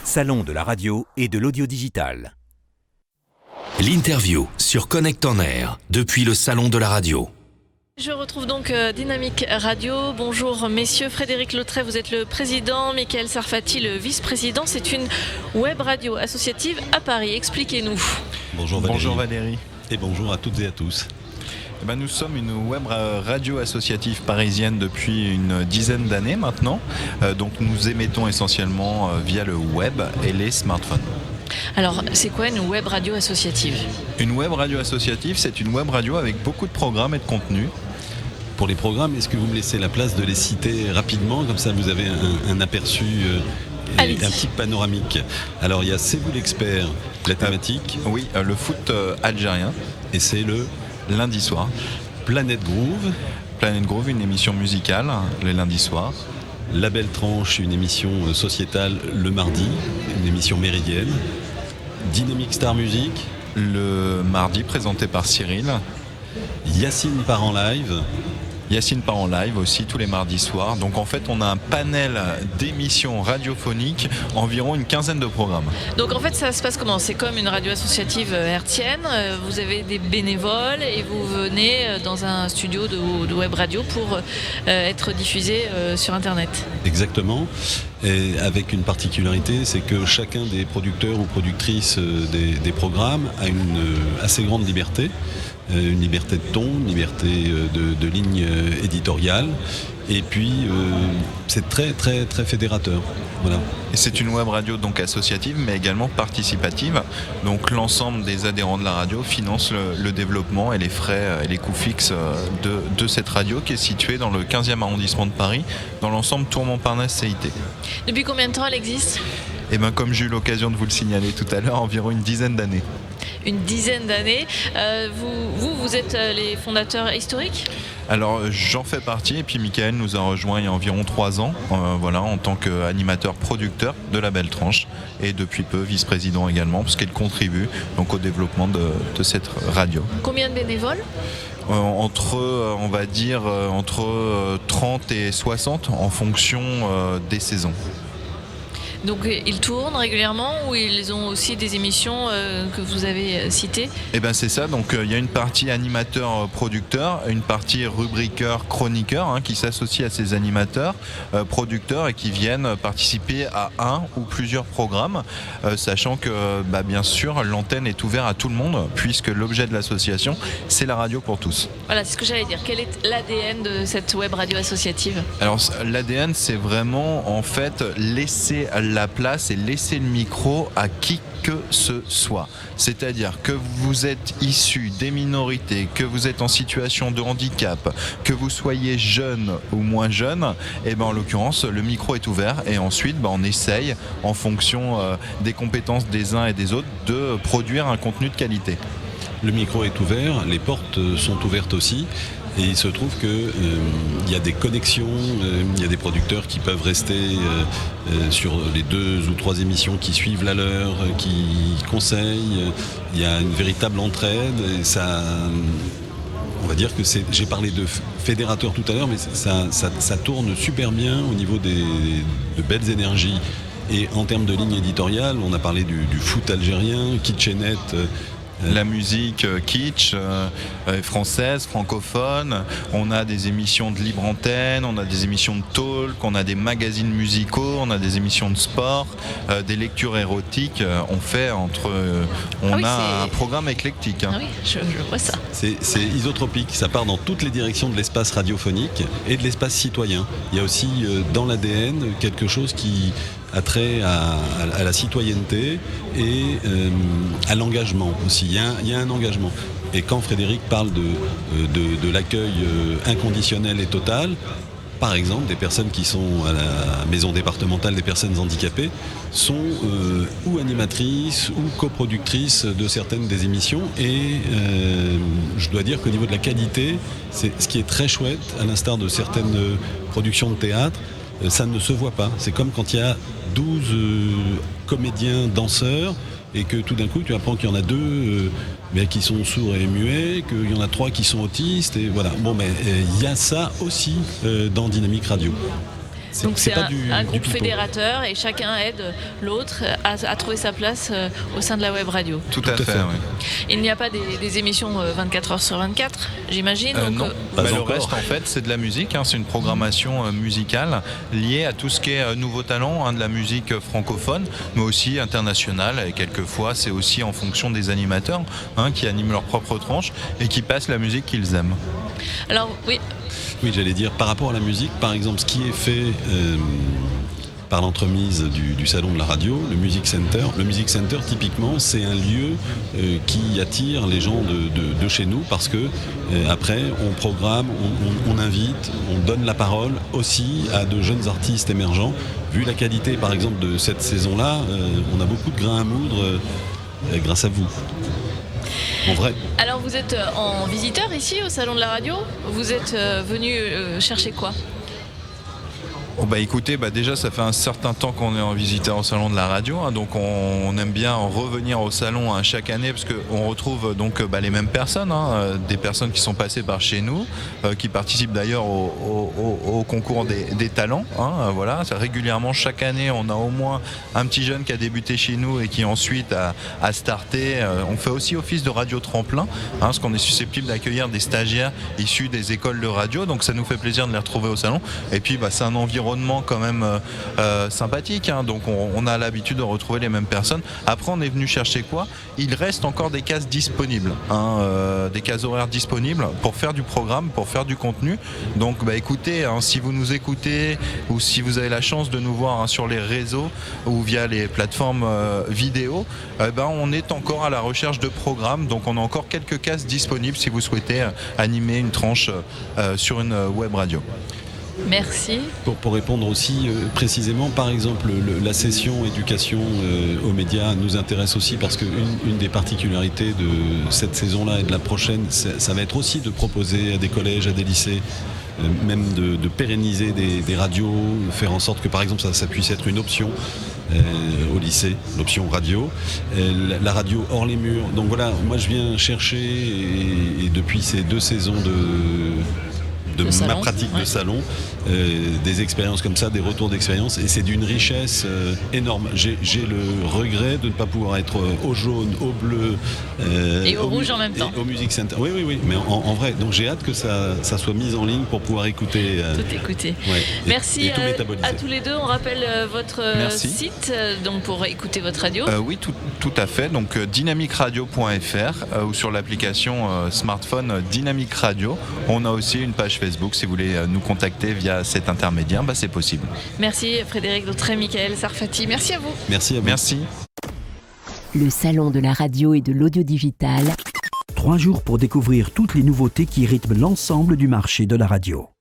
Salon de la radio et de l'audio digital. L'interview sur Connect en Air, depuis le Salon de la radio. Je retrouve donc Dynamique Radio. Bonjour messieurs, Frédéric Lautret, vous êtes le président, Michael Sarfati, le vice-président. C'est une web radio associative à Paris. Expliquez-nous. Bonjour Valérie. Bonjour Valérie. Et bonjour à toutes et à tous. Nous sommes une web radio associative parisienne depuis une dizaine d'années maintenant. Donc nous émettons essentiellement via le web et les smartphones. Alors, c'est quoi une web radio associative ? Une web radio associative, c'est une web radio avec beaucoup de programmes et de contenus. Pour les programmes, est-ce que vous me laissez la place de les citer rapidement ? Comme ça, vous avez un aperçu et un petit panoramique. Alors, il y a C'est vous l'expert, la thématique. Oui, le foot algérien. Et c'est le lundi soir. Planète Groove. Planète Groove, une émission musicale, le lundi soir. La Belle Tranche, une émission sociétale le mardi, une émission méridienne. Dynamique Star Music. Le mardi, présenté par Cyril. Yacine part en live. Yacine part en live aussi tous les mardis soirs. Donc en fait, on a un panel d'émissions radiophoniques, environ une quinzaine de programmes. Donc en fait, ça se passe comment ? C'est comme une radio associative hertzienne. Vous avez des bénévoles et vous venez dans un studio de web radio pour être diffusé sur Internet. Exactement. Et avec une particularité, c'est que chacun des producteurs ou productrices des programmes a une assez grande liberté. Une liberté de ton, une liberté de ligne éditoriale, et puis c'est très très très fédérateur. Voilà. Et c'est une web radio donc associative, mais également participative. Donc l'ensemble des adhérents de la radio financent le développement et les frais et les coûts fixes de cette radio qui est située dans le 15e arrondissement de Paris, dans l'ensemble Tour-Montparnasse CIT. Depuis combien de temps elle existe ? Et bien comme j'ai eu l'occasion de vous le signaler tout à l'heure, environ une dizaine d'années. Une dizaine d'années. Vous êtes les fondateurs historiques ? Alors j'en fais partie et puis Michael nous a rejoint il y a environ 3 ans en tant qu'animateur producteur de La Belle Tranche et depuis peu vice-président également parce qu'elle contribue donc au développement de cette radio. Combien de bénévoles ? Entre 30 et 60 en fonction des saisons. Donc ils tournent régulièrement ou ils ont aussi des émissions que vous avez citées ? Eh bien c'est ça, donc il y a une partie animateur-producteur, une partie rubriqueur-chroniqueur qui s'associe à ces animateurs, producteurs et qui viennent participer à un ou plusieurs programmes, sachant que bien sûr l'antenne est ouverte à tout le monde puisque l'objet de l'association c'est la radio pour tous. Voilà, c'est ce que j'allais dire. Quel est l'ADN de cette web radio associative ? Alors l'ADN c'est vraiment en fait laisser la place et laisser le micro à qui que ce soit. C'est-à-dire que vous êtes issu des minorités, que vous êtes en situation de handicap, que vous soyez jeune ou moins jeune, et en l'occurrence le micro est ouvert et ensuite on essaye en fonction des compétences des uns et des autres de produire un contenu de qualité. Le micro est ouvert, les portes sont ouvertes aussi. Et il se trouve qu'il y a des connexions, il y a des producteurs qui peuvent rester sur les 2 ou 3 émissions qui suivent la leur, qui conseillent. Il y a une véritable entraide. Et ça, on va dire que j'ai parlé de fédérateur tout à l'heure, mais ça tourne super bien au niveau de belles énergies. Et en termes de ligne éditoriale, on a parlé du foot algérien, Kitchenette. La musique kitsch, française, francophone, on a des émissions de libre antenne, on a des émissions de talk, on a des magazines musicaux, on a des émissions de sport, des lectures érotiques, un programme éclectique. Ah oui, je vois ça. C'est isotropique, ça part dans toutes les directions de l'espace radiophonique et de l'espace citoyen. Il y a aussi dans l'ADN quelque chose qui a trait à la citoyenneté et à l'engagement aussi. Il y a un engagement. Et quand Frédéric parle de l'accueil inconditionnel et total, par exemple, des personnes qui sont à la maison départementale des personnes handicapées sont ou animatrices ou coproductrices de certaines des émissions. Et je dois dire qu'au niveau de la qualité, c'est ce qui est très chouette, à l'instar de certaines productions de théâtre, ça ne se voit pas. C'est comme quand il y a 12 comédiens danseurs et que tout d'un coup tu apprends qu'il y en a 2 qui sont sourds et muets, qu'il y en a 3 qui sont autistes et voilà. Bon, mais il y a ça aussi dans Dynamique Radio. Donc c'est pas un du groupe pipeau. fédérateur et chacun aide l'autre à trouver sa place au sein de la web radio. Tout à fait. Oui. Il n'y a pas des émissions 24 heures sur 24, j'imagine. Donc, Non, Pas le encore. reste en fait c'est de la musique, c'est une programmation musicale liée à tout ce qui est nouveau talent, de la musique francophone, mais aussi internationale, et quelquefois c'est aussi en fonction des animateurs qui animent leur propre tranche et qui passent la musique qu'ils aiment. Alors oui, Oui, j'allais dire, par rapport à la musique, par exemple, ce qui est fait par l'entremise du salon de la radio, le Music Center. Le Music Center, typiquement, c'est un lieu qui attire les gens de chez nous parce que après, on programme, on invite, on donne la parole aussi à de jeunes artistes émergents. Vu la qualité, par exemple, de cette saison-là, on a beaucoup de grains à moudre grâce à vous. En vrai. alors vous êtes en visiteur ici au salon de la radio. Vous êtes venu chercher quoi ? Oh bah écoutez, déjà ça fait un certain temps qu'on est en visiteur au salon de la radio, donc on aime bien revenir au salon chaque année parce qu'on retrouve donc les mêmes personnes, des personnes qui sont passées par chez nous, qui participent d'ailleurs au concours des talents. Voilà, régulièrement chaque année on a au moins un petit jeune qui a débuté chez nous et qui ensuite a starté. On fait aussi office de radio tremplin, parce qu'on est susceptible d'accueillir des stagiaires issus des écoles de radio, donc ça nous fait plaisir de les retrouver au salon. Et puis c'est un environnement quand même sympathique, donc on a l'habitude de retrouver les mêmes personnes. Après on est venu chercher quoi ? Il reste encore des cases disponibles, des cases horaires disponibles pour faire du programme, pour faire du contenu. Donc écoutez, si vous nous écoutez ou si vous avez la chance de nous voir sur les réseaux ou via les plateformes vidéo, on est encore à la recherche de programmes, donc on a encore quelques cases disponibles si vous souhaitez animer une tranche sur une web radio. Merci. Pour répondre aussi précisément, par exemple, la session éducation aux médias nous intéresse aussi parce qu'une des particularités de cette saison-là et de la prochaine, ça va être aussi de proposer à des collèges, à des lycées, même de pérenniser des radios, faire en sorte que par exemple ça puisse être une option au lycée, l'option radio, la radio hors les murs. Donc voilà, moi je viens chercher et depuis ces 2 saisons de ma pratique de salon, des expériences comme ça, des retours d'expérience, et c'est d'une richesse énorme. J'ai le regret de ne pas pouvoir être au jaune, au bleu et au rouge en même temps. Au Music Center. Oui, mais en vrai, donc j'ai hâte que ça soit mis en ligne pour pouvoir écouter. Tout écouter. Ouais, merci et tout métaboliser. à tous les deux. On rappelle votre site donc pour écouter votre radio. Oui, tout à fait. Donc dynamicradio.fr ou sur l'application smartphone Dynamic Radio. On a aussi une page Facebook si vous voulez nous contacter via cet intermédiaire, c'est possible. Merci Frédéric Dautrey, Michael Sarfati. Merci à vous. Merci à vous. Merci. Le salon de la radio et de l'audio digital. 3 jours pour découvrir toutes les nouveautés qui rythment l'ensemble du marché de la radio.